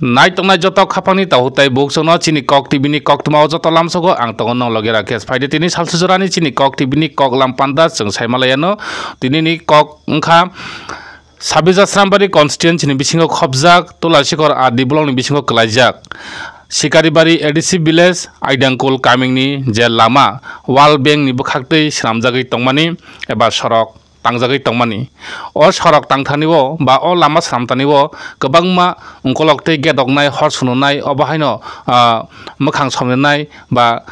Night on my joto kapani tahutai books on chini kok tibini kok tomao joto lamsogo ang tongon no logera kes faide tini salsusurani chini kok tibini kok lampanda seng saimalayano tini kok ngka Sabija Srambari constituency ni bisingo khobjak Tulasikor adi bolong ni bisingo kelajak Sikaribari ADC village Aidangkul kaming ni je lama wall bank ni bukhakte sramjagoi tongmani eba sorok tangjagoi tongmani o sorok tangthaniwo ba o lama sramtaniwo gobangma ungkolokte gedoknai hor sununai obahaino mokhang somnai ba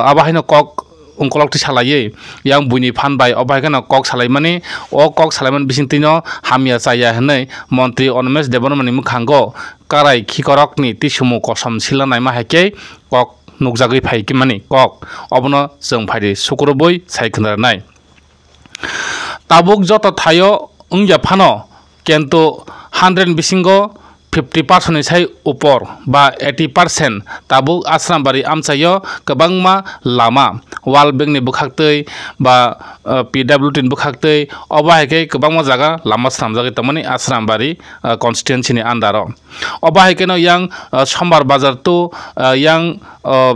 abahaino kok ungkolokti salaye yang buni fan bai obaikana kok salaimani o kok salaiman bisintino hamia chaya henai mantri Onomesh Debormani mukhango karai khikorokni tisumu kosom silanai ma hake kok nukjagoi phaiki mani kok obono jong phaide sukuroboi saikhnarnai tabuk joto thayo ungja phano kento 100 bisingo 50% ni sai upor ba 80% tabuk Asrambari amsayo kebangma lama wall bank ni bukhaktei ba PWD ni bukhaktei obahike kebangma jaga lama sramjagoi tamani Asrambari constituency ni andaro obahike no yang sombar bazar tu yang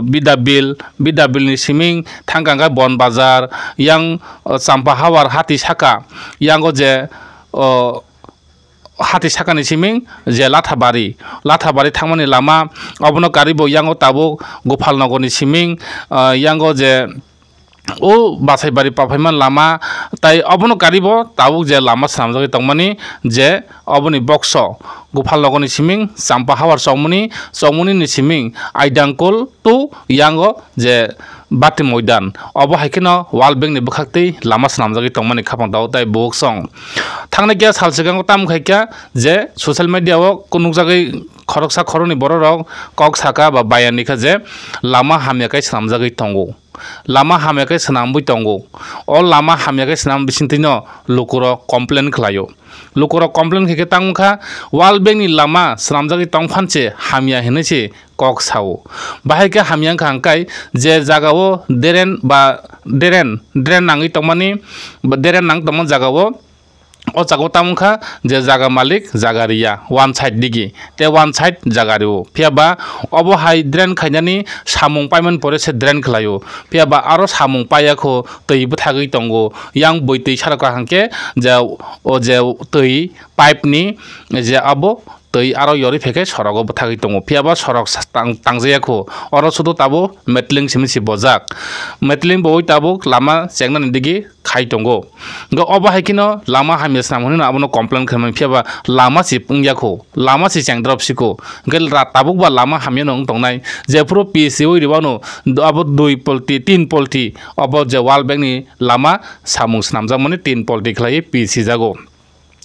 bidabil ni siming thangkanga bon bazar yang sampahawar hati saka yang je hati sakani siming je Lathabari thangmani lama obono karibo yango tabuk Gopalnogor ni siming yango je o Basaibari Papaiman lama tai obono karibo tabuk je lama sramjagoi tongmani je oboni bokso Gopalnogor ni siming Sampahawar chongmuni ni siming Aidangkul tu yango je Bati Moidan obo haikeno wall bank ni bukhakti lama sramjagoi tongmani khapang dau tai boksong thangna gya salsigang tam khaikya je social media o kunukjagoi khoroksa khoroni bororok kok saka ba bayani kha je lama hamyakai sramjagoi tongo lama hamyakai snambui tongo o lama hamyakai snam bisintino lukuro complain khlayo lukuro complain kheke tangkha wall bank ni lama sramjagoi tongphanche hamya heneche kok sao bahaike hamyang khangkai je jagao deren nangi tongmani deren nang tongman jagao o jago tamkha je jaga malik jagaria one side digi te one side jagario phiaba obo hai dren khainani samung paiman pore se dren khlayo phiaba aro samung payakho tei buthagoi tongo yang boitei saraka hangke je o je tei pipe ni je abo tei aro yori pheke sorogo buthagoi tongo phiaba sorok tangjayakho oro sudo tabo metling simisi bojak metling boi tabo lama chengna digi khai tongo go obo haikino lama hamya snamhoni abono complain khamai phiaba lama si pungyakho lama si chengdrop siko gel tabuk ba lama hamya nong tongnai je puro pc oi ribano abo 2 polti 3 polti abo je wall bank ni lama samung snamjamani 3 polti khlai pc jago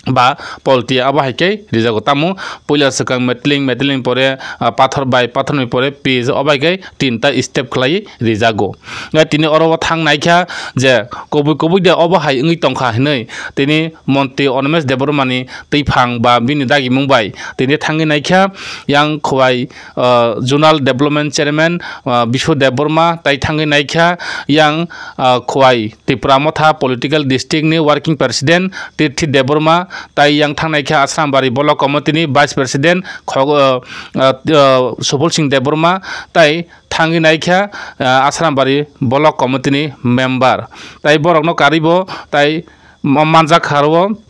ba polti aba haike rijago tamu poila sakang metling pore pathor bai pathor ni pore page obaike tinta step khlai rijago ga tini oro thang naikha je kobu de oba hai ngi tongkha hinai tini monti Onomesh Debormani teifang ba bini dagi mungbai tini thangi naikha yang khwai zonal development chairman Bisho Deborma tai thangi naikha yang khwai Tripura Motha political district ni working president Tirthi Deborma tai yang thangnai kha Asrambari block committee ni vice president Subol Singh Deborma tai thangi naikha Asrambari block committee ni member tai borokno karibo tai manja kharwo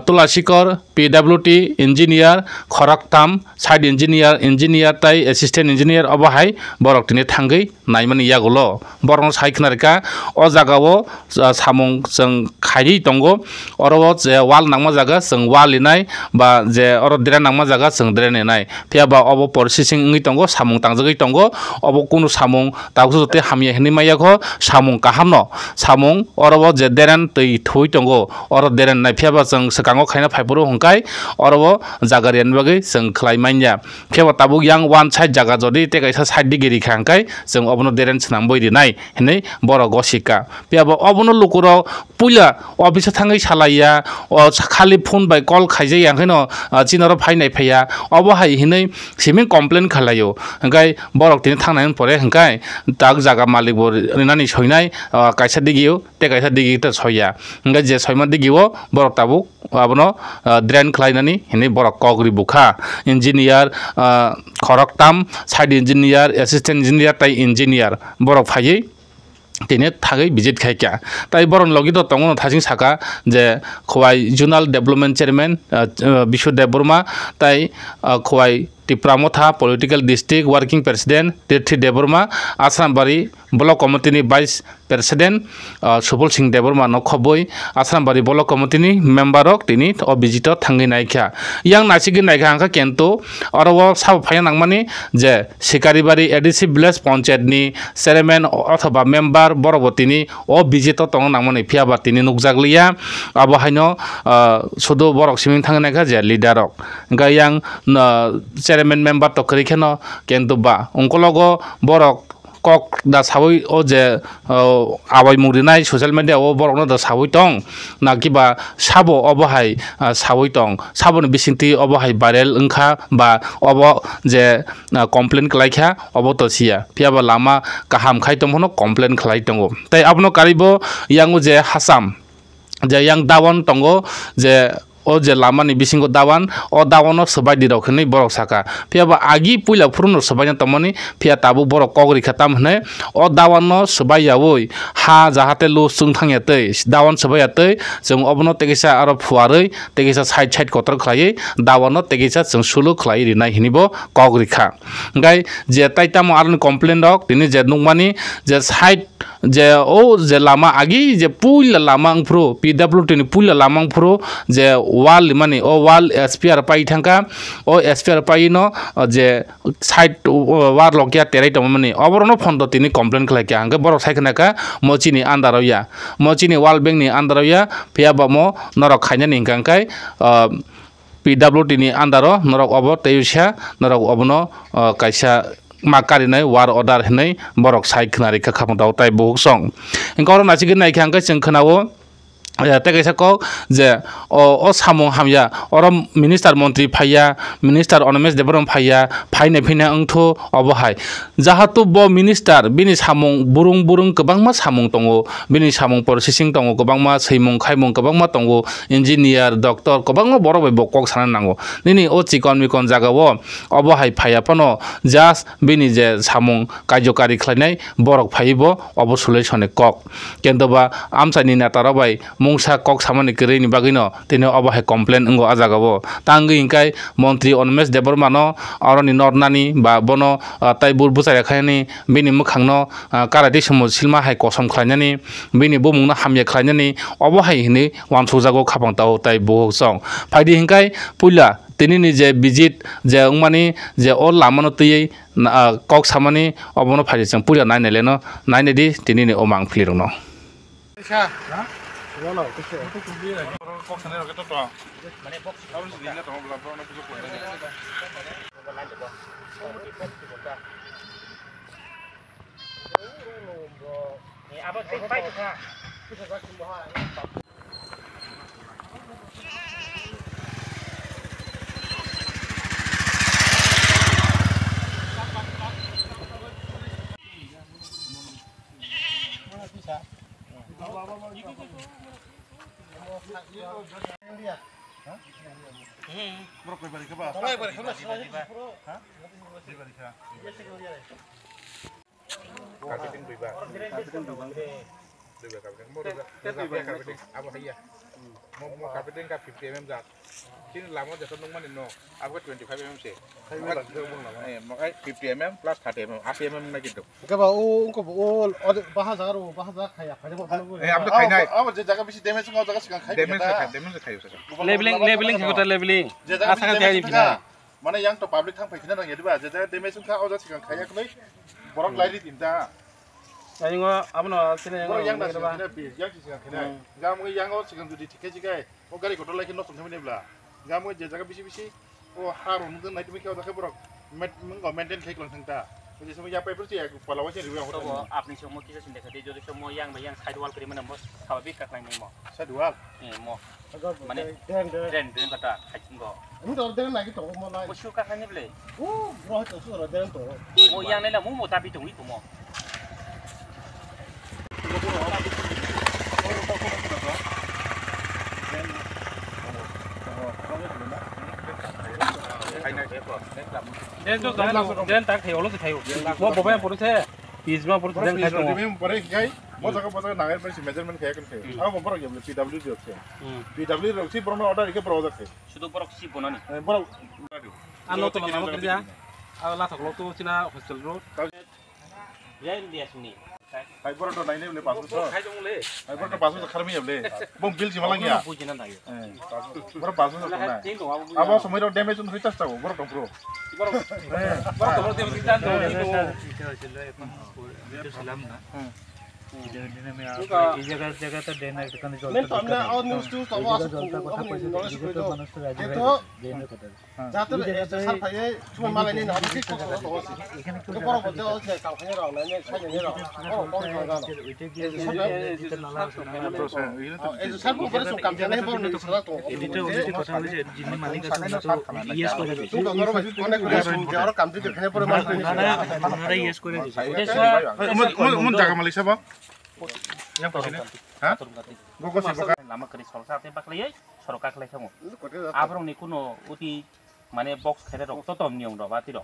Tulasikor PWD engineer Khoraktam side engineer tai assistant engineer obahai borok tini thangai naimani yagulo borong saikhnarka o jagao samung jeng khairi tongo oro je wall nangma jaga jeng wall linai ba je oro dren nangma jaga jeng dren nai phiaba obo processing ngi tongo samung tangjagoi tongo obo kunu samung tawjote hamya hini mayakho samung kahamno samung oro je dren tei thui tongo oro dren nai phiaba jeng sekango khaina phaipuro hongkai oro jagarian bagi jeng khlai manya phiaba tabuk yang one side jaga jodi te kaisa side digiri khangkai jeng obono deren snam boiri nai hinai boro gosika phiaba obono lukuro puila office thangai salaiya o khali phone bai call khaijai yangkhino chinaro phainai phaya obo hai hinai simin complain khalayo hangkai borok tini thangnain pore hangkai tak jaga malik bor rinani soinai kaisa digio te kaisa digi ta soya hangkai je soima digio borok tabuk abono drain khlainani hini borok kogri bukha engineer khoroktam side engineer assistant engineer tai engineer borok phaiye tini thagai visit khaikya tai boron logi to tongo thasing saka je khwai zonal development chairman bishu deburma tai khwai Tipramotha political district working president Tirthi Deburma Asrambari block committee ni vice president Subul Singh Deburma no khoboi Asrambari block committee ni member ok tini o visitor thangi naikha yang nasigi naikha angka kento oro sab phaya nangmani je Sikaribari ADC village panchayat ni chairman othoba member borobotini o visitor tong nangmani phiaba tini nukjaglia abo haino sudo borok siming thangi naikha je leader ok ga yang chairman member to kerikeno kento ba ongkologo borok kok da saboi o je abai murinai social media o borok no da saboi tong nakiba sabo obohai saboi tong sabon bisinti obohai viral ongkha ba obo je complain klaikha obo to sia piaba lama kaham khai tongmono complain khlai tongo tai abno karibo yangu je hasam je yang dawon tongo je o je lama ni bisingo dawan o dawano sabai di rokhni borok saka piaba agi puila purno sabai tamani pia tabu borok kogri khatam hne o dawano sabai yawoi ha jahate lo sung thangya tei dawan sabai atei jong obno tegisa aro phuarei tegisa side side kotor khlai dawano tegisa jong sulu khlai rinai hinibo kogri kha gai je taitamo arni complain dok tini je nungmani je side je o je lama agi je puila lamang pro PWD ni puila lamang pro je wall mani o wall SPR pai thangka o SPR pai no je side war lokya terai to mani oborono phone do tini complain khlai kya angke borok saikna ka mochini andaroya mochini wall bank ni andaroya pia bamo norok khaina ni kangkai PWD ni andaro norok obo teusha norok obono kaisa makari nai war order hinai borok sai khnari ka khapang daw tai bohuk song engkoro nachigi nai khangka cheng khnawo tegaisa ko je o samung hamya orom minister montri phaya minister onomes deborom phaya phaine phina angtho obohai jahatu bo minister bini samung burung kobangma samung tongo bini samung processing tongo kobangma seimung khaimung kobangma tongo engineer doctor kobangma borok bai bokok sana nango nini o chikon mikon jaga wo obohai phaya pano just bini je samung kajokari khlainai borok phaibo obosulai sone kok kendoba amsani netara bai mungsa kok samani kere ni bagino tini obohai complain ngo ajagabo tangi ingkai montri onmes debormano aroni nornani ba bono tai burbusai khaini bini mukhangno karati sumo silma hai kosom khlainani bini bomungna hamye khlainani obohai hini wansujago khapang tau tai bohok song phaidi ingkai puila tini ni je visit je ungmani je o lamano tei kok samani obono phaidi chang puila naine leno naine di tini ni omang philirno Bueno, ¿qué es? Mau carpeting ka 50 mm jak. Kini lama jatuh nungman ini no. Aku 25 mm sih. Makai 50 mm plus 30 mm. 80 mm lagi tu. Kaba ungko bahasa kaya. Abdo kaya nai. Jaga bisi damage ngau jaga sekarang kaya. Damage kaya usah. Leveling kita leveling. Asal kaya pina. Mana yang to public thang pakai nang jadi bah. Jaga damage ngau jaga sekarang kaya kene. Borok lari tinta. Jadi ngau apa no? Borok yang dah sekarang kene yang sekarang kene. Gam yang ngau sekarang jadi tiket juga. Oh gari kotor lagi no something ni belah. Gam jaga bisi. Oh harum tu naik tu mikir jaga borok. Mengkau maintain kaya kelang tangta. Jadi semua yang paper tu ya kepala wajah ribu yang तो आपने समो किसे सिंधे खदी जो समो yang bayang side wall kiri mana bos kalau bik kat lain mo Saya dua. mo mana den kata hakim go Ini tu orang lagi tu mau naik. musuh kat lain beli Oh, roh tu suara orang tu. mo yang ni lah mo tapi tunggu itu mo Then tak theo lo theo. Mo bo ba pore the. Pizma pore then khai to. Memang pare kai, mau jaga nangai pun si measurement kai kan kai. Aku mau pergi beli PW job sih. PW job sih pernah order ikan pernah order sih. Sudah borok si bonani. Pernah. Ano to lama kerja. La thak lo to sina hostel road. Ya ini dia sini. Hai pernah order naik ni beli pasal tu. Khai jong le. Hai pernah pasal tu kharmi beli. Bom bil si malang ya. Pujinan lagi. Pernah pasal tu mana? Apa semua itu damage tu kita tahu. Pernah tu bro. Baru baru dia kita to itu. जगह तो देना है दुकान जो मैं तो हमने और न्यूज़ टू तो वो अपने नॉलेज को तो ये तो जाते सर भाई सुमन माला ने ना भी को तो हो तो पर को जो से काम है रहा ने छाने ने रहा और कौन कर रहा है सर को पर सो काम नहीं पर ने तो सला तो एडिटर ऑलरेडी কথা হইছে जिन्ने मालिक আছে তো ইয়েস করে দিছে तो नरो भाई कोने को और काम तो देखने पर माल ওনারা ইয়েস করে দিছে Mun jaga Malaysia ba? Yang kau sini? Hah? Gua sih bukan. Lama keri sol sate baklai sorokak lai kamu. Abrong ni kuno uti mane box khere rok to tom niong do bati do.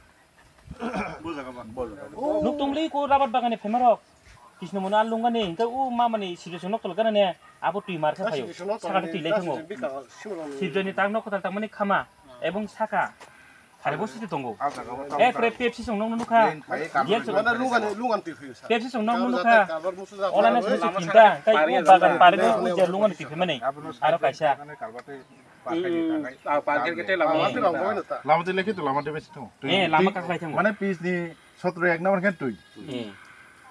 Bol jaga ba? Bol jaga. Nuk tungli ko rabat bagane femarok. Kisno mona lunga ne ka u mama ni situation nok tol kana ne abo tui mar kha phayo. Saka tui lai kamu. Sibjani tang nok ta mane khama ebong saka Hari bos itu tunggu. Pepsi song nong nuka. Dia mana lungan tu है Pepsi song nong nuka. Orang nas mesti cinta. Kayak bagan pare itu ujar lungan itu mana? Aro kaisa. Parkir kita lama. Lama tu lagi tu lama tu mesti tu. Lama kak lai tunggu. Mana piece ni 17 एक number kan tu.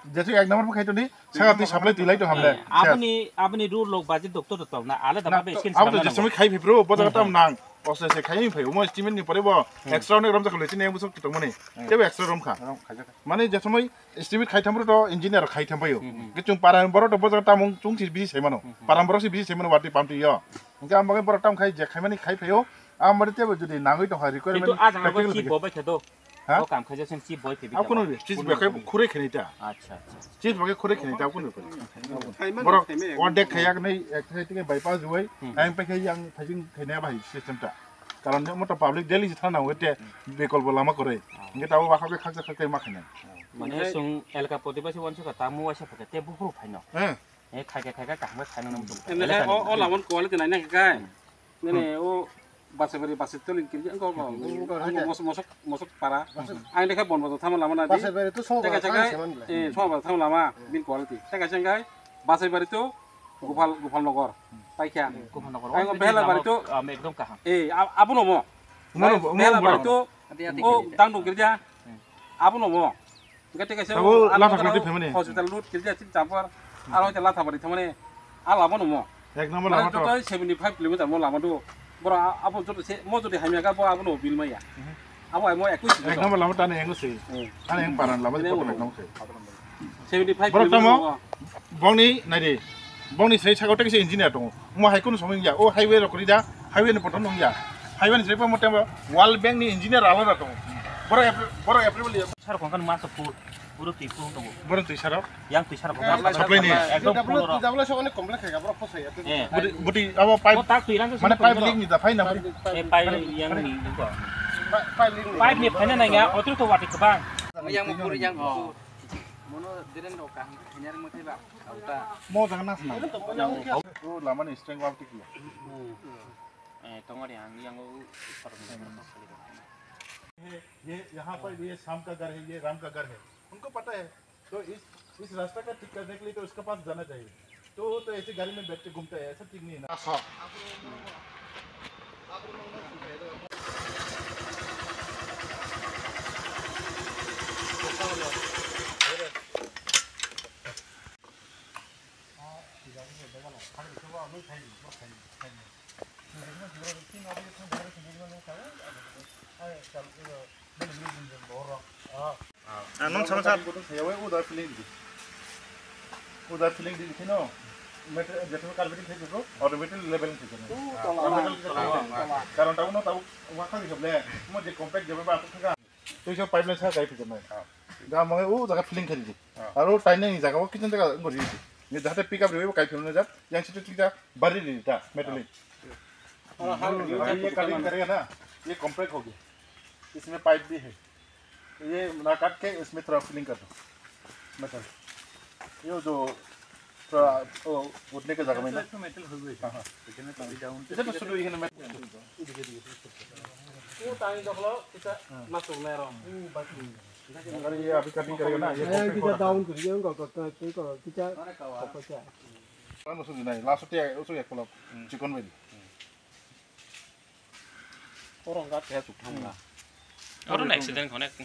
जैसे एक number पर खाई तो नहीं सगा ती सामने तिलाई तो हमले आपनी रूल लोग बाजी डॉक्टर तो ना आले दबा पे स्किन अब तो जैसे मैं खाई फिर वो पता करता हूँ नांग और से खाई फिर वो स्टीमन नहीं पड़े वो एक्स्ट्रा ने रम तक लेते नहीं मुझे कितना मने जब एक्स्ट्रा रम खा माने जैसे मैं स्टीमन खाई थम्बरो तो इंजीनियर खाई थम्बायो कि चुं पारान बरो तो पता करता हूँ चुं चीज बिजी सेमनो पारान बरो से बिजी सेमनो वाटी पामती यो उनके हम बगे बरो टाइम खाई जे खाई मनी खाई फिर हम मरे तब जो नांगई तो हरी कोई तो आज हम लोग चीज बोबे खेदो वो काम खजे से चीज बोय थे आप कौन चीज बगे खुरे खेनी था अच्छा चीज बगे खुरे खेनी था कौन बरो और देख खाया नहीं एक के बाईपास हुई एम पे खाई yang फजिंग खेने भाई सिस्टम ता कारण मत पब्लिक दिल्ली से थाना होते बेकल बोला मा करे इनके ताऊ बाखा के खाक खाक मा खाने माने सुं एलका प्रतिबासी वंश का तामु वासे फके ते बुफुर फाइनो खाके कामबा खानो नम तुम एने ओ लामन क्वालिटी नाइ ना काय नेने ओ बासेबारी बासे तलिन किन अंको मसक पारा आइ लेखा बनबो थाम लामा ना बासेबारी तो सो समा थाम लामा बिन क्वालिटी ताका संगाय बासेबारी तो गोपाल नगर पाइखा गोपाल नगर आइ बेला बारी तो एकदम कहा आबु नमो बेला बारी तो ओ दांदो गिरजा आबु नमो गते कैसे हॉस्पिटल रूट गिरजा चिन चापर आरो ते लाथा बारी थमने आ लामा नमो एक नंबर लामा तो 75 किलोमीटर मो लामा दो बरा आबु जो से मो जो हाइमे का बो आबु नो बिल मैया आबु आइ मो 21 एक नंबर लामा ताने एंगो से ताने एंग पारान लामा को तो नंग से 75 बरो तमो किलोमीटर बंगनी नाइदे बंगनी से सागो टेक से इंजीनियर दङ मो हाइकुन समिं या ओ हाइवे रकरि दा हाइवे न पटन नङ या हाइवे नि सेपा मते वाल बैंक नि इंजीनियर आलादा दङ बरो एप्रिल सार कोन मास फुल पुरो टिपु दङ बरो तै सार yang tisar ko सप्लाई नि एकदम पुरो डबल सो ने कम्प्लेक्स है बरो फसै बुटी अब पाइप tak tuiran माने पाइप लिंक नि दा फाइन ना pai yang ni ko pipe ni phane na nga otru to wati kabang yang mo puri yang mono diren do ka hinyar mo theba auta मो जगह ना सुना ओ लामा नि string वापटी की tongori yang ये यहाँ पर ये शाम का घर है ये राम का घर है उनको पता है तो इस रास्ते का ठीक करने के लिए तो उसके पास जाना चाहिए तो ऐसे गाड़ी में बैठ के घूमता है ऐसा ठीक नहीं है ना non sama saat udah feeling di sini no meter jatuh karbeting itu bro automatic leveling itu kalau tahu waktu itu boleh mau di compact jadi apa tuh kan itu siapa pipeline saya kayak itu nih gak mau jaga feeling kali itu lalu tanya nih jaga waktu itu jaga ngori itu ini dah pick up dulu kayak film aja yang situ kita bari di metal ini ये cutting करेगा ना ये compact होगी इसमें pipe भी है ये ना काट के इसमें थोड़ा फिलिंग कर दो मेटल ये जो थोड़ा उठने के जगह में ना मेटल हो गई हाँ इतने तभी डाउन इसे तो शुरू ही है ना वो टाइम दखलो kita masuk merong अगर ये अभी कटिंग करेगा ना ये kita daun kiri yang kau kita kan usul नहीं लास्ट ते usul एक कोला चिकन वेली orang kat ya sukhanga orang accident connect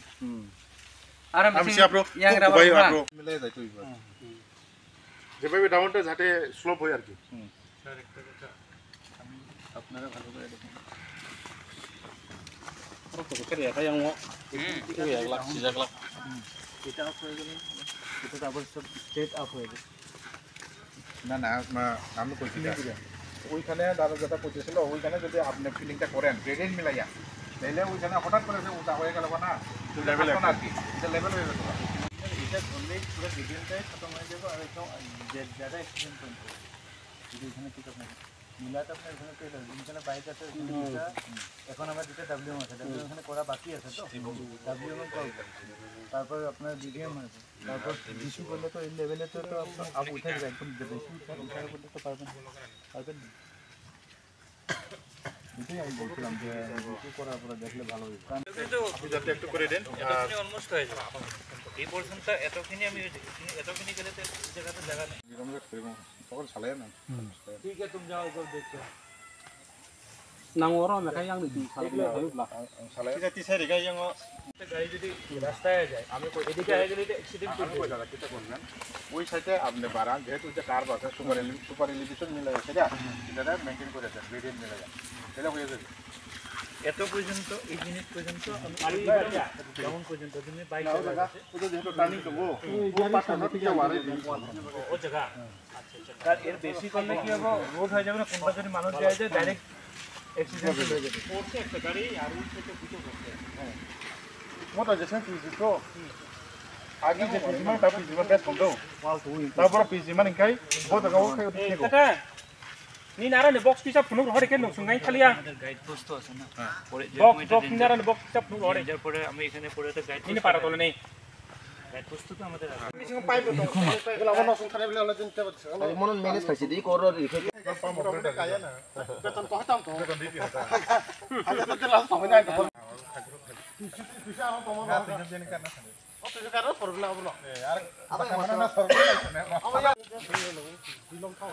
आराम हम से से आपरो yang rabar भाई kurang. आपरो मिले जाए तो इस बार जब भी डाउन टे जाते स्लोप हो यार की আপনারা ভালো করে দেখুন kerja kayak mau itu ya gelap sejak gelap এটা অফ হয়ে গেলে এটা তারপর সব স্ট্রেট অফ হয়ে যাবে না না আমি কইছি ওইখানে দাদা যেটা কইছিল ওইখানে যদি আপনি ফিলিংটা করেন গ্রেডিয়েন্ট মিলাইয়া তাহলে ওইখানে হঠাৎ করে যে উল্টা হয়ে গেল না লেভেল আর কি এটা লেভেল হয়ে গেল এটা ধরলে পুরো গ্রেডিয়েন্টটাই খতম হয়ে যাবে আর একদম যেটা এক্সিডেন্ট পয়েন্ট যদি এখানে ঠিক আছে মিলাটা আপনার এখানে পেয়ে যাবে এখানে বাইক আছে এখন আমার দুটো ডাব্লিউএম আছে ডাব্লিউএম এখানে করা বাকি আছে তো ডাব্লিউএম কল তারপর আপনার ডিডিএম আছে তারপর ডিসি করলে তো এই লেভেলে তো আপনি উঠে যাবে একদম বেশি উঠার করতে তো পারবেন এটাই আমি বলছিলাম যে ডিসি করার পরে দেখলে ভালো হবে যাতে একটু করে দেন অলমোস্ট হয়ে যাবে এই পোরশনটা এতখানি আমি এতখানি গেলে তো এই জায়গাতে জায়গা নেই এরকম সকল চালাই না ঠিক আছে তুমি যাও একবার দেখো nang orang mereka yang di salah belah kita tisari ga yang গাড়ি যদি রাস্তায় যায় আমি কই এদিকে আগে গেলে অ্যাক্সিডেন্ট আমি কই দাদা কিটা করবেন ওই সাইডে আপনি বাড়া যেহেতু যে কার বাসে সুপার এলিভেশন মিলে গেছে এটা মেইনটেইন করে দেন গ্রেডিয়েন্ট মিলে যায় তাহলে হয়ে যাবে এত পর্যন্ত এই জিনিস পর্যন্ত আমি যেমন পর্যন্ত তুমি বাইক लगा वो जो टर्निंग तो वो पास ना ठीक है वारे ও জায়গা আচ্ছা এর বেশি করলে কি হবে রোড হয়ে যাবে না কোনটা যদি মানুষ যায় যায় ডাইরেক্ট অ্যাক্সিডেন্ট হয়ে যাবে পড়ছে একটা গাড়ি আর উঠে তো দুটো করছে मोटा जैसे पीसी तो आगे जे पीसी में तब पीसी में बेस होंगे तब बड़ा पीसी में निकाय बहुत जगह वो खायो ठीक है kata ni nara ni box kisah penuh hore ke nung sungai kaliya guide post আছে না box ni nara ni box kisah penuh hore যার পরে আমি এখানে পরে তো guide ini para tole nei guide post তো আমাদের আছে 지금 파이프 또 그걸 한번 넣은 사람이 올라 좀 때려 뭐는 매니스 같이 이 거를 이렇게 배턴 또 하다 또 배턴 뒤에 하다 아니 그때 라서 더냐 이거 비시 한번 더 먹어 어떻게 가라 서르나 불러 यार अब mana ना 서르나 अब या दिलम था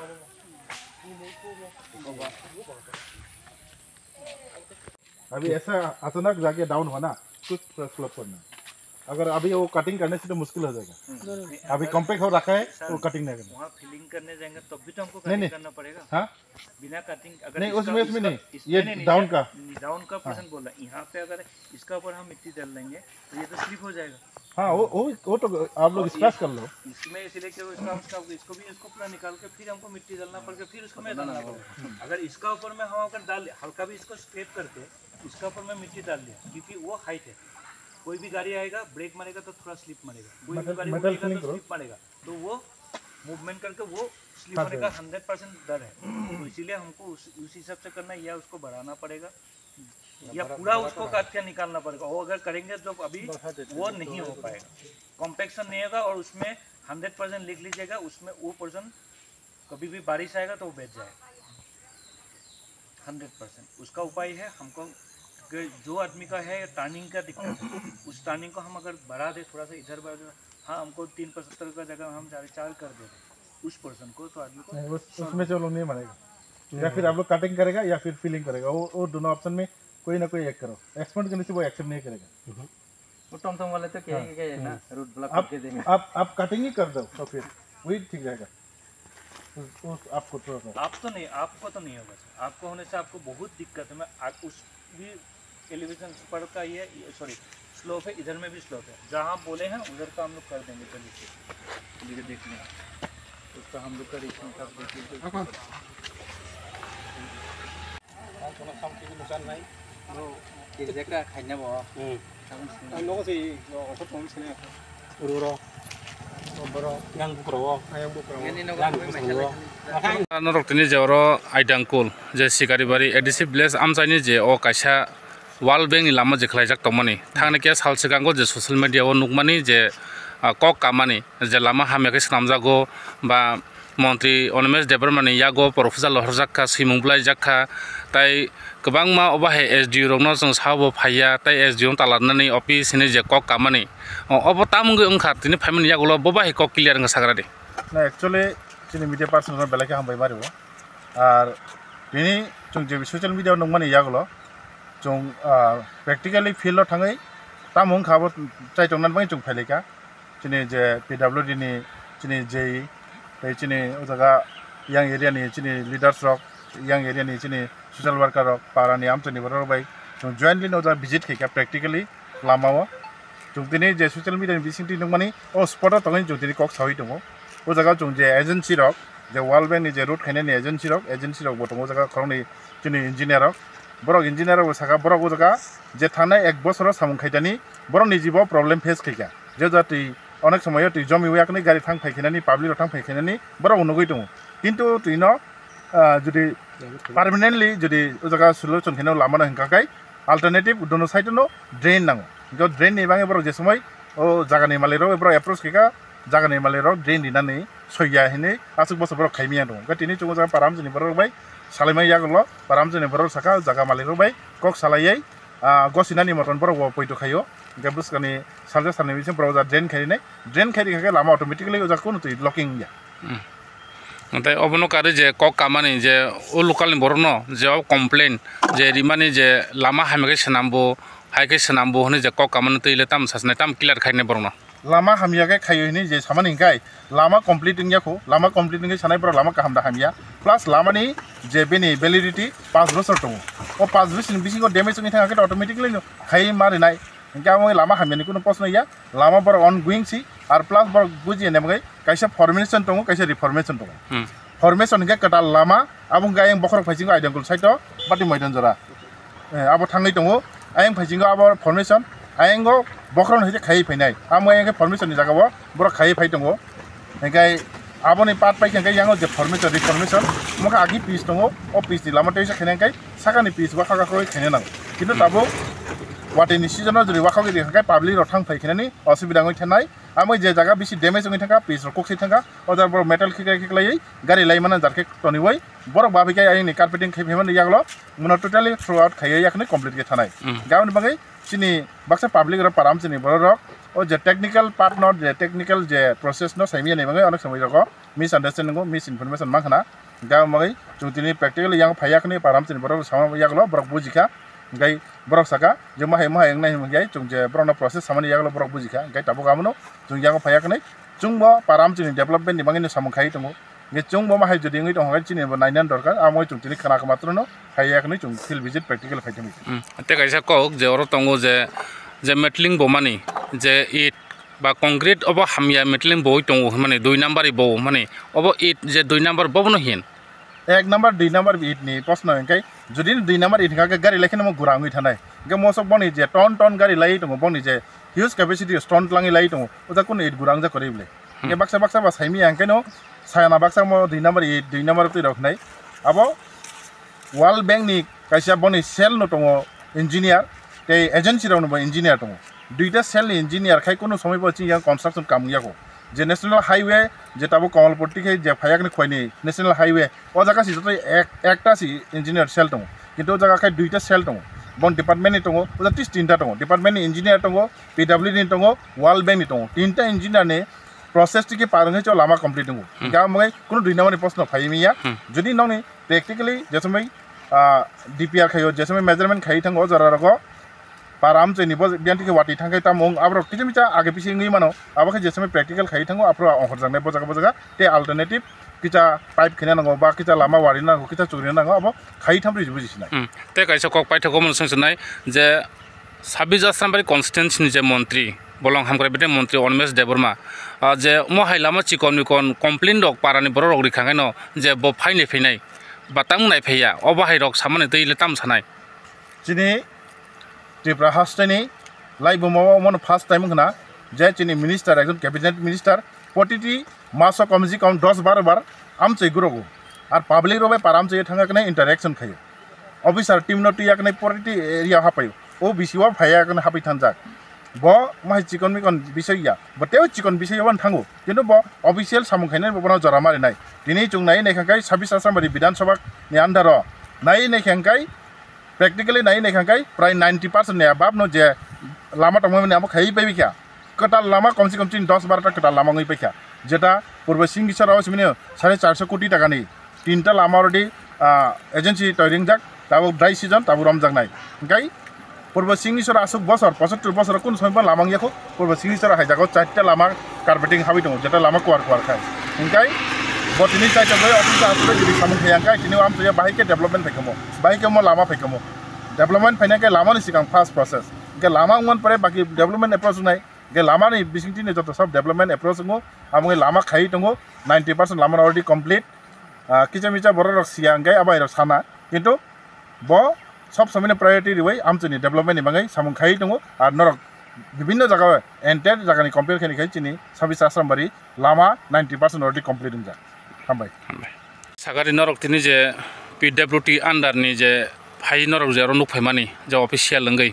अभी ऐसा अचानक जाके डाउन होना कुछ स्लोप करना अगर अभी वो कटिंग करने से तो मुश्किल हो जाएगा अभी कॉम्पैक्ट हो रखा है वो कटिंग नहीं करना वहाँ फिलिंग करने जाएंगे तब भी तो हमको नहीं, कटिंग करना पड़ेगा हाँ बिना कटिंग अगर नहीं इसका- उसमें नहीं इसका- ये नहीं, डाउन का डाउन का पर्सन बोल रहा है यहाँ पे अगर इसका ऊपर हम मिट्टी डाल देंगे तो ये तो स्लिप हो जाएगा हाँ वो तो आप लोग स्क्रैच कर लो इसमें इसलिए कि इसको भी इसको पूरा निकाल के फिर हमको मिट्टी डालना पड़ेगा फिर उसको मैं डालना पड़ेगा अगर इसका ऊपर में हम अगर डाल हल्का भी इसको स्क्रैप करके इसका ऊपर में मिट्टी डाल दिया क्योंकि वो हाइट है कोई भी गाड़ी आएगा ब्रेक मारेगा तो थोड़ा स्लिप मारेगा कोई भी गाड़ी metal उड़ेगा filling तो करो। स्लिप मारेगा तो वो मूवमेंट करके वो स्लिप होने का 100% डर है तो इसीलिए हमको उस हिसाब से करना है या उसको बढ़ाना पड़ेगा या पूरा उसको काट के निकालना पड़ेगा वो अगर करेंगे तो अभी वो नहीं हो पाएगा कॉम्पेक्शन नहीं होगा और उसमें 100% लिख लीजिएगा उसमें वो पर्सन कभी भी बारिश आएगा तो वो बैठ जाएगा 100% उसका उपाय है हमको कि जो आदमी का है टर्निंग का दिक्कत है उस टर्निंग को हम अगर बढ़ा दे थोड़ा सा इधर बढ़ा हाँ हमको 375 का जगह हम 4.5 कर दे उस पर्सन को तो आदमी को उसमें चलो नहीं बनेगा या फिर आप लोग कटिंग करेगा या फिर फिलिंग करेगा वो दोनों ऑप्शन में कोई ना कोई एक करो एक्सपर्ट के नीचे वो एक्शन नहीं करेगा वो टमटम वाले तो क्या है ना रूट ब्लॉक आप करके देंगे आप कटिंग ही कर दो तो फिर वही ठीक रहेगा आपको थोड़ा सा आप तो नहीं आपको तो नहीं होगा सर आपको होने से आपको बहुत दिक्कत है मैं उस भी एलिवेशन पर का ये सॉरी स्लोप है इधर में भी स्लोप है जहाँ बोले हैं उधर का हम लोग कर देंगे चलिए देख लें उसका हम लोग का रिएक्शन कर देखिए जगह खाने वो nó có gì nó có tốn xe này uro yang bukro yang bukro norok tini je oro aidangkul je sikari bari adhesive glass amchani je o kaisa World Bank ni lama je khlaijak tongmani thangna ke sal sigango je social media o nukmani je kok kamani je lama hamya ke snamjago ba মন্ত্রী Animesh দেববর্মানি ইয়াগো professor লহরজাক্কা সিমুংব্লাই জাক্কা তাই গোबांमा अबाहे SDO रंनो जों साबो फाया ताई SDO तालारनानै office नि जे कक कामानि अब तामुंगो ओंखा तिनि फाइमनि यागलो बबाहे कक क्लियर nga सागरादे ना एक्चुअली जोंनि मिडिया पार्सन बेलाके हामबाय मारिबो आर बिनि जों जे ससियेल मिडिया नंमानि यागलो जों प्रेक्टिकली फिल्ड थाङै तामुं खाबो चाइटंनान बाय जों फाइलेका जोंनि जे पीडब्ल्यूडी नि जोंनि जे चीनी जगह यांग एरिया नि चीनी लीडर्स रक यांग एरिया नि चीनी सोशल वर्कर रक पारानि आमचनि बरर बाय जों जॉइंटली नोजा विजिट खेका प्रैक्टिकली लामाव जों दिनै जे सोशल मीडिया नि बिसिंति नंमानि ओ स्पॉट तङै जों दिनै कक सावै दङ ओ जगह जों जे एजेंसी रक जे वर्ल्ड बैंक नि जे रूट खायनानि एजेंसी रक बतङ जगह खरंनि चीनी इंजिनियर रक बरक इंजिनियर रक साका बरक ओ जगह जे थानाय 1 बोसोर सामुं खायदानि बरक निजिबो प्रॉब्लम फेस खेका जे जाति अनेक समय जमी हुई गाड़ी थांग फैखिनानी पाब्लिक थांग फैखिनानी बड़ा उनुगै दङ किन्तु तुइनो जुदि पार्मानेंटली जुदि जगह सल्यूशन खेनो लामानो हिंकाकाय अल्टरनेटिव दोनो साइडनो ड्रेन नांगो जो ड्रेन नि बाङे बरो जे समय ओ जागानि मालेरो बरो अप्रोच खेका जागानि मालेरो ड्रेन दिनानै सयया हिने आसुक बस बरो खायमिया दङ गतिनि चंगो जा पाराम जनि बरो बाय सालायमाय यागलो पाराम जनि बरो साका जागा मालेरो बाय कक सालायै गसिनानि मतन बरो पयतो खायो गबुसकानि सालजा साननि बिसे ब्राउजार ड्रेन खायरिखाय लामा अटोमेटिकली ओजा कोन तुइ ब्लॉकिंग या ओमफ्राय अबनो कारे जे कक कामानि जे ओ लोकालनि बरनो जे कमप्लेन जे रिमानि जे लामा हामेके सनामबो हायके सनामबो होने जे कक कामानि तैले ताम सासने ताम क्लियर खायने बरनो लामा हामियाके खायोनि जे सामानि हिंकाय लामा कमप्लीटिंग याखौ लामा कमप्लीटिंग सानाय बर लामा काहामदा हामिया प्लस लामानि जे बेनि वैलिडिटी 5 बोसोर दङ ओ 5 बोसोरनि बिसिङाव डैमेज नि थाखाय अटोमेटिकली खाय मारिनाय क्या लामा हामियानि कुनो प्रश्न या लामा बर ऑनगोइंग सी आर प्लस बर बुझिए नेमगै कैसे फॉर्मेशन दङ कैसे रिफॉर्मेशन दङ फॉर्मेशन के कटाल लामा आबुं गायं बखर फाइजिंग आइडेंगल साइट बाटि मैदान जरा आबो थाङै दङ आयं फाइजिंग आबो फॉर्मेशन आयंगो बखरन हेजे खाय फैनाय आमो आयंगे फॉर्मेशन नि जागाबो बर खाय फै दङ एगाय आबोनि पार्ट पाइ केंगाय यांगो जे फॉर्मेशन रिफॉर्मेशन मका आगि पीस दङ ओ पीस नि लामा तैसा खेनायखाय साकानि पीस बा खागा खय खेने नांगो किन्तु ताबो वाटेनि सिजनाव जुदि वाखाव गेदेखाय पाब्लिक थां फैखिनानि असुबिदा गय थानाय आमै जे जागा बिसि डैमेज गय थांगा पीस रकसे थांगा अदार बर मेटल खिखलायै गारि लायमाना जारखे तनिवै बर बाबिकाय आइनि कार्पेटिं खैफेमन यागलो मुना टोटली थ्रू आउट खायै याखने कंप्लीट के थानाय गावनि बागै सिनि बाक्सा पाब्लिक र पाराम सिनि बर रक ओ जे टेक्निकल पार्ट नट जे टेक्निकल जे प्रोसेस न साइमिया नै बागै अनेक समय रक मिस अंडरस्टैंडिंग मिस इनफॉरमेशन माखना गाव बागै जों दिनै प्रेक्टिकल यांग फायाखने पाराम सिनि बर सामा यागलो बर बुजिखा गाय बरक साका जों माहाय एंनाय गाय जों जे बरना प्रोसेस सामानि यागलो बरक बुजिखा गाय ताबो गामनो जों यागो फायाखनै जोंबो पाराम जोंनि डेभलपमेन्ट नि बाङैनो सामखाय दङ जे जोंबो माहाय जुदि ngै दङ गाय चिनिबो नायनान दरकार आमो जों दिनै खानाखौ मात्रनो फायाखनै जों फिल्ड भिजिट प्रेक्टिकल फायथोमै ते गायसा कक जे अर तंगो जे मेटलिंग बोमानि जे इट बा कंक्रीट अब हामिया मेटलिंग बोय दङ माने 2 नम्बर बो माने अब इट जे 2 नम्बर बोबनो हिन 1 नम्बर 2 नम्बर इट नि प्रश्न एंकाय जुदि 2 नम्बर इट का गारि लाखिनो म गुराङै थानाय गे मोसक बनि जे टन गारि लाई दङ बनि जे ह्यूज कैपेसिटी स्टोन लाङै लाई दङ उजा कोन इट गुराङ जा करिबले गे बाक्सा बा साइमी एंकायनो सायना बाक्सा म 2 नम्बर इट 2 नम्बर तै रखनाय अब वर्ल्ड बैंक नि कायसा बनि सेल न दङ इंजिनियर ते एजेंसी रावनो बा इंजिनियर दङ दुइटा सेल नि इंजिनियर खाय कोनो समय बछि या कंस्ट्रक्शन काम याको जे नेशनल हाईवे जे ताबो कमलपट्टी के जे फायाकनि खोयनि नेशनल हाईवे ओ जागा सि जतै एकटा सि इंजिनियर सेल दङ किन्तु जागा खाय दुइटा सेल दङ बन डिपार्टमेंट नि दङ उजा 3टा दङ डिपार्टमेंट नि इंजिनियर दङ पीडब्ल्यूडी नि दङ वर्ल्ड बैंक नि दङ 3टा इंजिनियर ने प्रोसेस टिके पारङै च लामा कंप्लीट दङ गा मगै कुनु 2 नम्बर प्रश्न फाइमिया जदि ननि प्रैक्टिकली जे समय डीपीआर खायो जे समय मेजरमेंट खाइ थांगो जरा रगो पाराम चनि बियानति के वाटी थांगै तामंग आब्र किजमिचा आगे पिसे ngै मानो आबाखै जे समय प्रैक्टिकल खाइ थांगो आप्रो अहर जांनाय बजागा ते अल्टरनेटिव किचा पाइप खेना नांगो बा किचा लामा वारि नांगो किचा चुरि नांगो अब खाइ थामब्रि बुजिसिनाय ते कायसा कक पाइथको मन संसनाय जे साबिजास्रामबारि कन्स्टिट्युएन्सी नि जे मन्त्री बलं हामग्रा बिदे मन्त्री अनिमेश देबबर्मा जे महाय लामा चिकन कमप्लेन रक पारानि बर रक रिखाङै न जे ब फाइने फैनाय बातां नाय फैया अबाहाय रक सामाने दैले ताम सानाय जिनि त्रिपुरा हास्टेनि लाइबो मावा मन फर्स्ट टाइम होना जे चिनि मिनिस्टर एकजन कैबिनेट मिनिस्टर प्रतिटी मासो कमजी कम 10-12 बार आमचै गुरगु आर पब्लिक रोबे पारामचै थांगाकनै इंटरेक्शन खायो ऑफिसर टीम न टियाकनै प्रतिटी एरिया हापायो ও বিসিও ভাইয়া কোন হাবি থানজাক ব মাই চিকন মিকন বিষয়য়া বতেও চিকন বিষয়য়ান থাঙ্গো কিন্তু ব অফিসিয়াল সামুখাইনে বনা জরা মারি নাই দিनै जों नाय नायखांखाय 26 आसामबारि विधानसभा नि आन्दार नाय नायखांखाय प्रेक्टिकली नाय नायखांखाय प्राय 90% ने अबाब नो जे लामा तमय ने आबो खाइ पाइबिखा कटाल लामा कम से कम 10-12 टा कटाल लामा गई पाइखा जेटा पूर्व सिंगिसराव सिमिनो 450 कोटी टाका नि तीनटा लामा अलरेडी एजेंसी तयरिं जाक ताबो ड्राई सीजन ताबो रमजाक नाय ओंखाय पूर्व सिंगिसरा आसुक बसर 75 बसर कोन समयबा लामांगियाखौ पूर्व सिंगिसरा हाइजागाव 4टा लामा कार्पेटिं हाबि दङ जेटा लामा कुवार खाय ओंखाय बतिनि चाइटा गय अफिस आसुरे जुदि सामु खैयांखाय तिनि आम तया बाहायके डेभलपमेन्ट फाइखमो लामा फाइखमो डेभलपमेन्ट फाइनाके लामानि सिगां फार्स्ट प्रोसेस के लामा उमन परे बाकी डेभलपमेन्ट एप्रोच नाय के लामा नि बिसिंगतिनि जत सब डेभलपमेन्ट एप्रोच दङ आमुगे लामा खाइ दङ 90% लामा अलरेडी कमप्लीट किचमिचा बर सिगांगाय आबाय साना किन्तु ब सब समयनि प्रायोरिटी रिवै आमचनि डेभलपमेन्ट बाङै सामु खाइ दङ आर नरक विभिन्न जगह एन्टेड जगानि कम्पेयर खनिखाय चिनि 26 आसामबारि लामा 90% अलरेडी कमप्लीट जा हामबाय सागारि नरक तिनि जे पीडब्ल्यूटी अंडरनि जे फाइ नरक जे रनुक फैमानि जे अफिसियल लंगै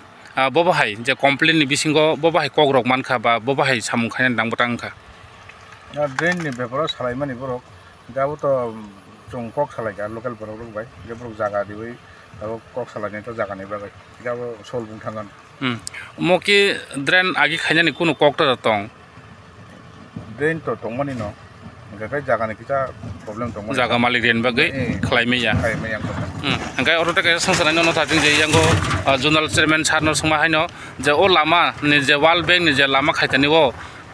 बबाहाय जे कमप्लेन नि बिसिंगो बबाहाय कग्रक मानखा बा बबाहाय सामु खायन दांबतांखा ड्रेन नि बेफोराव सालायमानि बरक गाबो तो जों कक सालायगा लोकल बरक रुबाय जे बरक जागा दिबै गाबो कक सालायनाय तो जागानि बागै गाबो सल बुं थांगोन मकि ड्रेन आगि खायनानि कुनु ककटा दं ड्रेन तो दंमानि न गाय जागानि किता प्रब्लेम दं जागा मालिक ड्रेन बागै खालायमैया ओंखाय अरते गाय संसारनाय न थाथिं जे यांगो जोनाल चेयरमैन सारनो संमा हायनो जे ओ लामा नि जे वाल बैंक नि जे लामा खायतानि ओ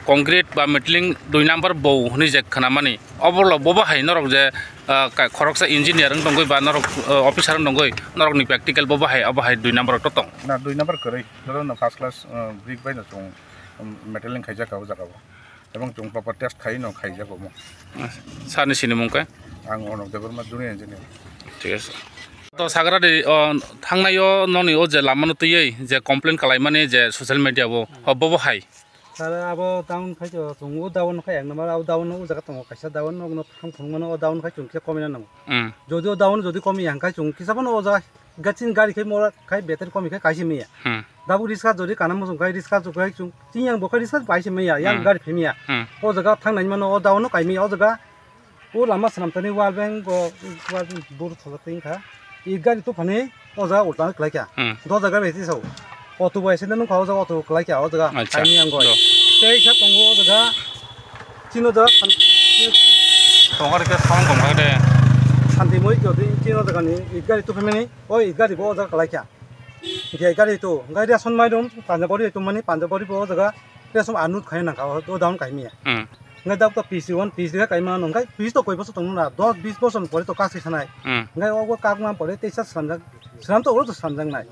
कंक्रीट बा मिटलिंग 2 नम्बर बौ नि जे खानामानि अबरल बबा हाय नरक जे खरकसा इंजिनियर दंगै बा नरक अफिसार दंगै नरक नि प्रैक्टिकल बबा हाय अब हाय 2 नम्बर तो दं ना 2 नम्बर करै न फर्स्ट क्लास ब्रिक बाय न जों मेटलिंग खायजाकाव जागाव एबं जों प्रपर टेस्ट खाइ न खायजागौ म सारनि सिनि मुंखै आं अनक देबरमा दुनि इन्जिनियर ठीक है तो सागरा दे थांनायो ननि ओ जे लामानो तयै जे कमप्लेन खालायमानि जे सोशल मीडिया बो बबो हाय सारा अब डाउन खाइ जों डाउन खाइ आं नमा डाउन उ जागा दङ खायसा डाउन न थां फुंमानो डाउन खाइ जों के कमिना नङ जदि डाउन जदि कमि आं खाइ जों किसाबनो ओ जागा गाचिन गारि खाइ मोरा खाइ बेटर कमि खाइ काइसे मैया दाबु रिस्का जदि कानामो जों खाइ रिस्का जो खाइ जों तियां बखाइ रिस्का बाइसे मैया यां गारि फेमिया ओ जागा थांनायनि मानो ओ डाउन काइ मैया ओ जागा ओ लामा सनामतनि वाल बैंक वाल दूर थलतिं खा इ गारि तो फने ओ जागा उल्टा खलाइका दो जागा बेति सौ अटो बाइसे ननु खाव जागा अटो खलाइका ओ जागा काइनि आं गय तेइ सा तंगो ओ जागा चिनो जागा तंगार के साउन्ड गमखा दे शान्ति moi जदि चिनो जागानि इ गारि तो फेमिनि ओ इ गारि बो जागा खलाइका गे गारि तो गारि आसन माइ दम पान्जाबरि तो माने पान्जाबरि बो जागा तेसम आनुत खाइ ना खाव तो down काइमिया ngai dap ta PC1 PC ga kai ma ngai PC to koi boso tong na 10 20 boso pore to kasi sanai ngai ogo kak ma pore te sa sam to ro to samjang nai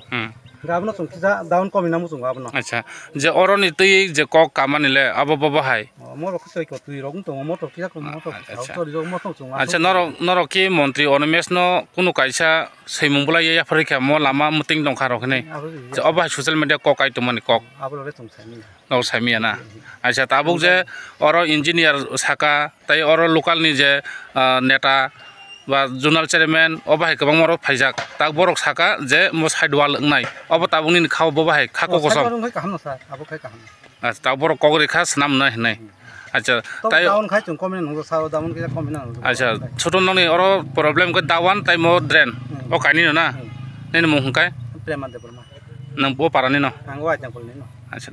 gabno chung kisa down komi namu chung gabno acha je oroni tui je kok kamani le abo baba hai mo ro khoi ko tui rong tong mo to kisa ko mo to to ri mo to chung acha noro ki মন্ত্রী অনমেশ no kuno kaisa seimung ya pharikha mo lama muting dong kharo khne je oba social media kok ai to mani kok abo le chung sai mi no saimia na acha tabuk je oro engineer saka tai oro local ni je neta বা zonal chairman অবাহাই গোबां মরক ফাইজাक ता बरक साका जे मो साइडवाल ओंनाय अब ताबुंनि खाव बबाहाय खाको कसम ता बरक कगरि खा नाम न हनै अच्छा ताइ डाउन खाइ जों कमिना नंगो साव डाउन के कमिना अच्छा छोटो ननि अरो प्रॉब्लम को दावान ताइ मो ड्रेन ओ कानि न ना नेन मु हंकाय प्रेमान देबरमा नं बो पारानि न आंगो आइजां बोलनि न अच्छा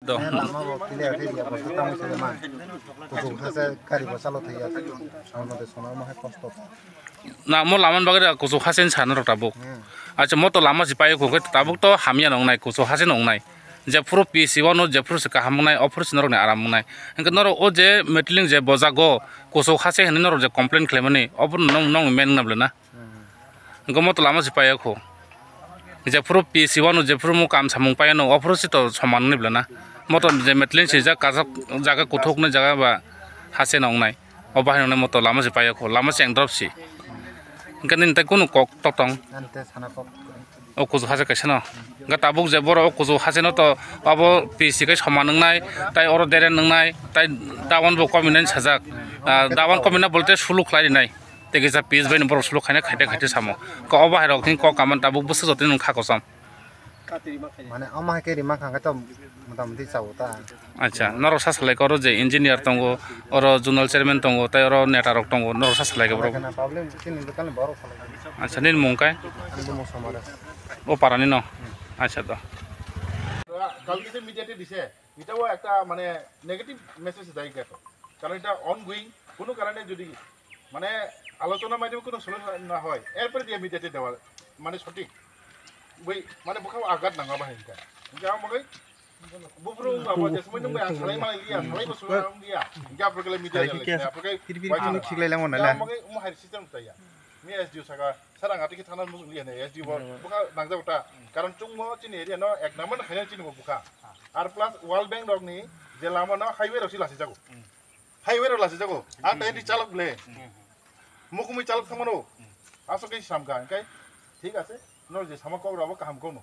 तो लामा बक्तिले आथे दिया बस्तु तामि सलेमान तो खासे गारि बसालो थैया साउन्ड दे सोना माहे कष्ट ना मो लामान बागे कुसु हासेन सान र ताबुक अच्छा मो तो लामा सिपाय को ताबुक तो हामिया नंनाय कुसु हासेन नंनाय जे पुरो PC1 जे पुरो से काहामनाय अफुरस नर ने आराम नंनाय अंक नर ओ जे मेटलिंग जे बजागो कुसु हासे हने नर जे कंप्लेन क्लेमनि अपुर नं मेन नबलना अंक मो तो लामा सिपाय को जे पुरो PC1 जे पुरो मो काम सामुं पायनो अफुरस तो समान निबलना मतो जे मेटलिंग से जागा कुथोकने जागा बा हासे नंनाय अबाहायनो मतो लामा सिपाय को लामा से एंड्रपसि गनिन त कुनु कक ततং अन्ते साना कक ओ कुजु हाजे कैसे न ग ताबुक जे बर ओ कुजु हासे न त अबो PC कै समान नंनाय ताइ अर देरे नंनाय ताइ दावन बो कमिनान साजाक दावन कमिना बोलते सुलु खलाइनाय तेगे जा पीस बाइन बर सुलु खायना खायते सामो क अबाहाय रखिन क कामन ताबुक बस जते न खाकसम মানে আমার কে রিমা খাঙ্গা তো মোটামুটি চাওতা আচ্ছা নরক সাসলাই করো যে ইঞ্জিনিয়ার তঙ্গো ওর জোনাল চেয়ারম্যান তঙ্গো তাই ওর নেটারক তঙ্গো নরক সাসলাই করো প্রবলেম চিনি দোকান বড় ফলে আচ্ছা নিন মুংকাই ও পারানি ন আচ্ছা তো কালকে যে মিডিয়াতে দিছে এটাও একটা মানে নেগেটিভ মেসেজ দেয় গেছে কারণ এটা অনগোয়িং কোনো কারণে যদি মানে আলোচনা মাধ্যমে কোনো সলিউশন না হয় এরপরে দিয়ে মিডিয়াতে দেওয়া মানে সঠিক ওই মানে বোখাও আঘাত নাঙাবা হেনকা যা আমাকে বুবরু বাবা যে সময় তুমি সালাই মালাই লিয়া সালাই বসুরা লিয়া যা প্রকলে মিডিয়া প্রকলে ফিরফির খিলাইলাম নালা আমাকে মহাই সিস্টেম তাইয়া মি এসডিও সাগা সারাং আতিকে থানা মুসুং লিয়া এসডিও বোখা নাংজাবটা কারণ চুংমো চিনি এরিয়া ন এক নাম্বার খাইনা চিনি বোখা আর প্লাস ওয়ার্ল্ড ব্যাংক রকনি যে লামা ন হাইওয়ে রসি লাসি যাগো হাইওয়ে র লাসি যাগো আর তাই চালক বলে মুকুমি চালক থামানো আসলে সামকা ওকে ঠিক আছে নর যে সামকক রাবো কাম কোন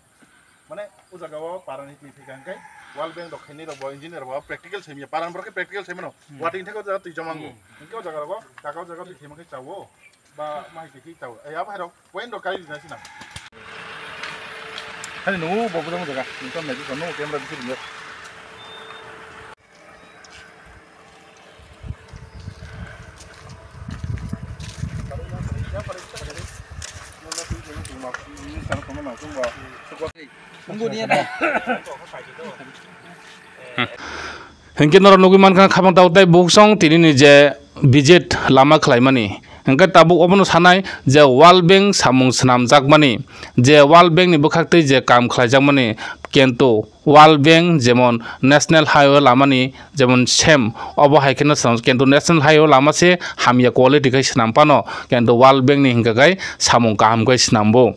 মানে ও জায়গাও পারানি ফিফিকানকাই ওয়ার্ল্ড ব্যাংক দখাইনি রাবো ইঞ্জিনিয়ার রাবো প্র্যাকটিক্যাল সেমিয়া পারান বরকে প্র্যাকটিক্যাল সেমিনো ওয়াটিং থেকে জায়গা তুই জমাঙ্গো ইনকেও জায়গা রাবো টাকাও জায়গা তুই সেমাকে চাও বা মাইকে কি চাও এই আবার রাও ওয়েন দকাই দিনাছি না আরে নো ববুদম জায়গা কিন্তু মেজি কোন ক্যামেরা দিছি দিও Hingke nor nugi man kan khabang tau tai buksong tini ni je visit lama khlaimani hingke tabuk obono sanai je World Bank samung snamjakmani je World Bank ni bukhaktei je kam khlaijakmani kento World Bank jemon National Highway lamani jemon sem obo haikena sam kento National Highway lama se hamya quality kai snampano kento World Bank ni hingka kai samung kaham kai snambo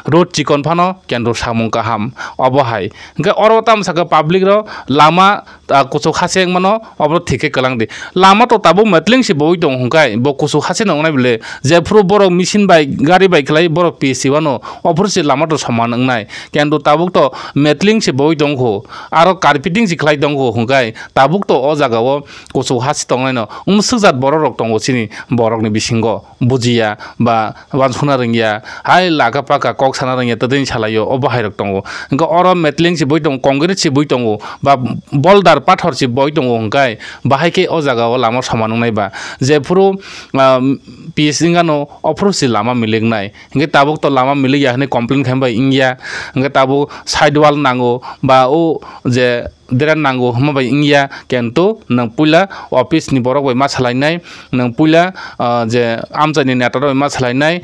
road chikon phano kento samung kaham obo hai hingke oro tam saka public ro lama kusu khaseng mano obo thike kalang de lama to tabo matling si boi dong hungkai bo kusu khase nongnai bile je phru borok machine bai gari bai khlai borok PC wano ophur si lama to saman ngnai kento tabuk to matling si boi dong ho aro carpeting si khlai dong ho hungkai tabuk to o jaga o kusu hasi tongnai no umsukjat borok rok tongo chini borok ni bisingo bujia ba wansuna rengya hai laga paka kok sana rengya tadin chalayo obo hai rok tongo hingke oro matling si boi dong concrete si boi tongo ba boulder pathor si boi tongo hungkai bahai ke o jaga o lama saman ngnai ba je phru pisingano ophru si lama milingnai hingke tabuk to lama miligya hne complain khambai ingya hingke tabuk side wall nango ba o je deran nango hmabai ingya kento nang puila office ni borok bai ma salainai nang puila je amjani netar bai ma salainai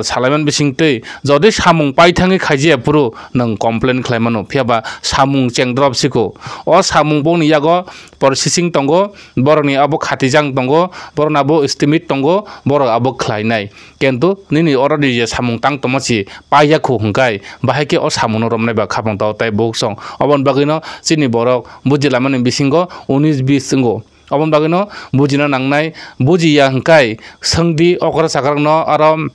salaiman bisingtei jodi samung paithangi khaije puru nang complain khlaimano phiaba samung chengdrop siko o samung boni yago processing tongo boroni abo khatijang tongo borona abo estimate tongo borok abo khlainai kento nini orodi je samung tang tomachi paya khu hungkai bahai ke o samuno romnai ba khapang taw tai boksong obon bagino chini borok bujilamani bisingo 19-20 singo obon bagino bujina nangnai bujiya hungkai sangdi okra sakarangno aro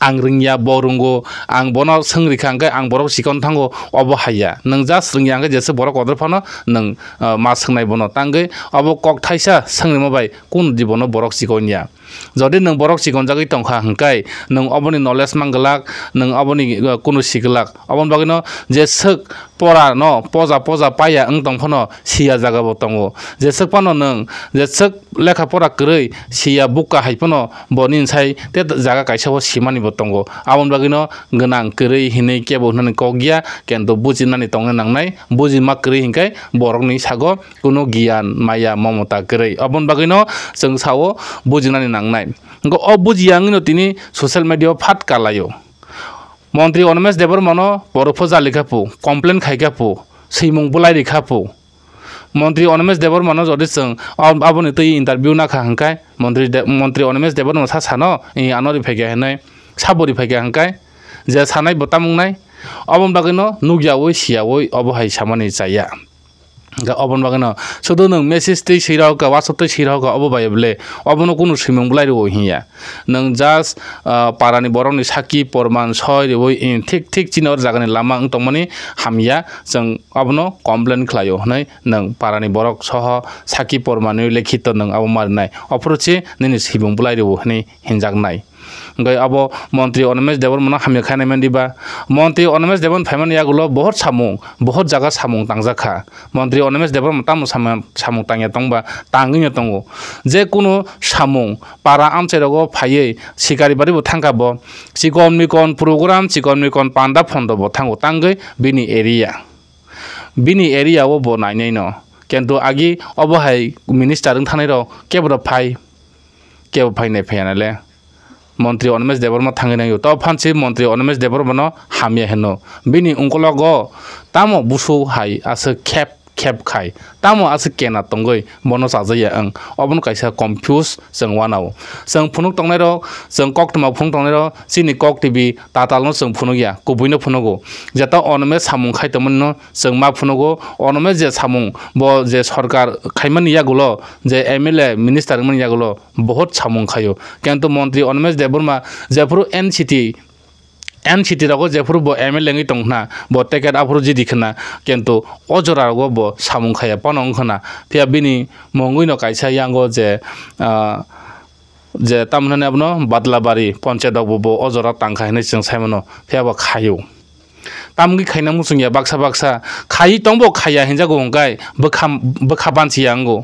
ang ringya borungo ang bono sengri khangkai ang borok sikon thango obo haya nang ja sringya angke jese borok odor phano nang ma sengnai bono tangge obo kok thaisa sengri mobai kun jibono borok sikonya jodi nang borok sikon jagoi tongkha hangkai nang oboni knowledge manglak nang oboni kuno siglak obon bagino je sek pora no poja paya ang tongphano sia jaga bo tongo je sek pano nang je sek lekha pora krei sia buka haipano bonin sai te jaga kaisa bo simani bo tongo abon bagino gnang krei hinei kebo hnan kogya kento bujinani tongne nangnai bujima krei hingkai borokni sago kuno gian maya mamota krei abon bagino jeng sawo bujinani nangnai ngo o bujiyangino tini social media phat kalayo মন্ত্রী অনমেশ দেবর মনো বরফ জালিকাপু complain খাইকাপু সেইমুং বুলাই রেখাপু মন্ত্রী অনমেশ দেবর মনো যদি जों আবনি তৈ interview না খাহাংকাই মন্ত্রী অনমেশ দেবর মনো সানো ই আনরি ফাইগা হেনাই সাবরি ফাইগা হাংকাই যে সানাই বতামুংনাই অবন বাগিনো নুগিয়াওই সিয়াওই অবহাই সামানি চাইয়া obon bagano sudu nang message tei sirao ka whatsapp tei sirao ka obo baible obono kuno simung bulai ro hiya nang just parani borok ni saki porman soi re oi ঠিক চিনর জাগানি লামা তংমানি হামিয়া जों obono complain khlayo hnai nang parani borok soho saki pormani lekhito nang abo marnai ophrochi nini simung bulai ro hni hinjak nai gai abo Montri Onomes Debormano hamya khane mendiba Montri Onomes Debon phaimani yagulo bahut samung bahut jaga samung tangjakha Montri Onomes Deborm tam samung tangya tongba tangnya tongo je kuno samung para amcherogo phaiye sikari bari bo thangkabo sikon mikon program sikon mikon panda phondo bo thango tangai bini area wo bo nainai no kento agi obo hai minister ng thanai ro kebro phai ne phayanale Montri Onomes Deborma thangina yo to phanchi Montri Onomes Deborma no hamya heno bini ungkologo tamo busu hai asa khep khai tamo asa kena tongoi mono sajaya ang obon kaisa confuse jeng wanao jeng phunuk tongnai ro jeng kok tama phung tongnai ro chini kok tv tatal no jeng phunuk ya kubuino phunugo jeta Onomes samung khai tomon no jeng ma phunugo Onomes je samung bo je sarkar khaimani yagulo je MLA minister mani yagulo bahut samung khayo kento Montri Onomes Deborma jepuru NCT rago jepuru bo MLA ngi tongna bo teket apuru jidi khna kento ojora rago bo samung khaya panong khna pia bini mongui no kaisa yango je tamnane abno badlabari panchayat bo ojora tangkha hene jeng saimono pia bo khayo tamgi khaina musungya baksa khai tongbo khaya hinjago ngai bokha banchi yango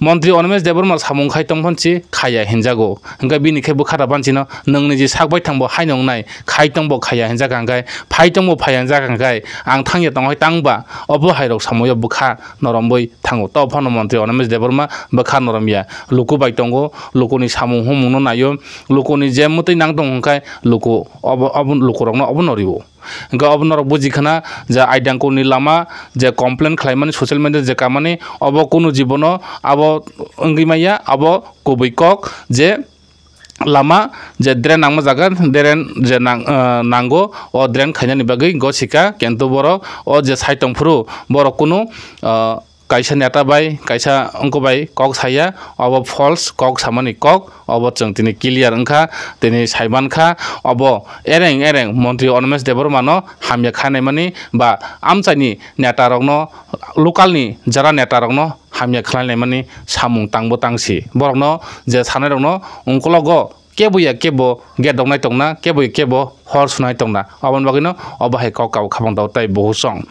Montri Onomes Deborma samung khai tongphanchi khaya hinjago ngai bini khe bokha banchi no nongni ji sakbai thangbo hainong nai khai tongbo khaya hinjaga ngai phai tongbo phaya hinjaga ngai ang thangya tonghai tangba obo hairok samoyo bokha noromboi thango to phano Montri Onomes Deborma bokha noromya luku bai tongo lukuni samung humung no nayo lukuni jemutoi nang tong khai luku obo lukurokno obo noribo ga obnor bujikhana ja aidangko ni lama je complain khlaimani social media je kamani obo kono jibono abo angimaya abo kubuikok je lama je drain nangma jaga drain je nango o drain khainani bagai gosika kento boro o je saitong phuru boro kono kaisa neta bai kaisa angko bai kok saya abo false kok samani kok abo chang tini clear angkha tini saiban kha abo ereng Montri Onomes Deborma no hamya khane mani ba amchani neta rokno local ni jara neta rokno hamya khlai mani samung tangbo tangsi borokno je sanai rokno ungkologo kebo get dongnai tongna kebo hor sunai tongna abon bagino obo hai kok kau khabang dau tai bohu song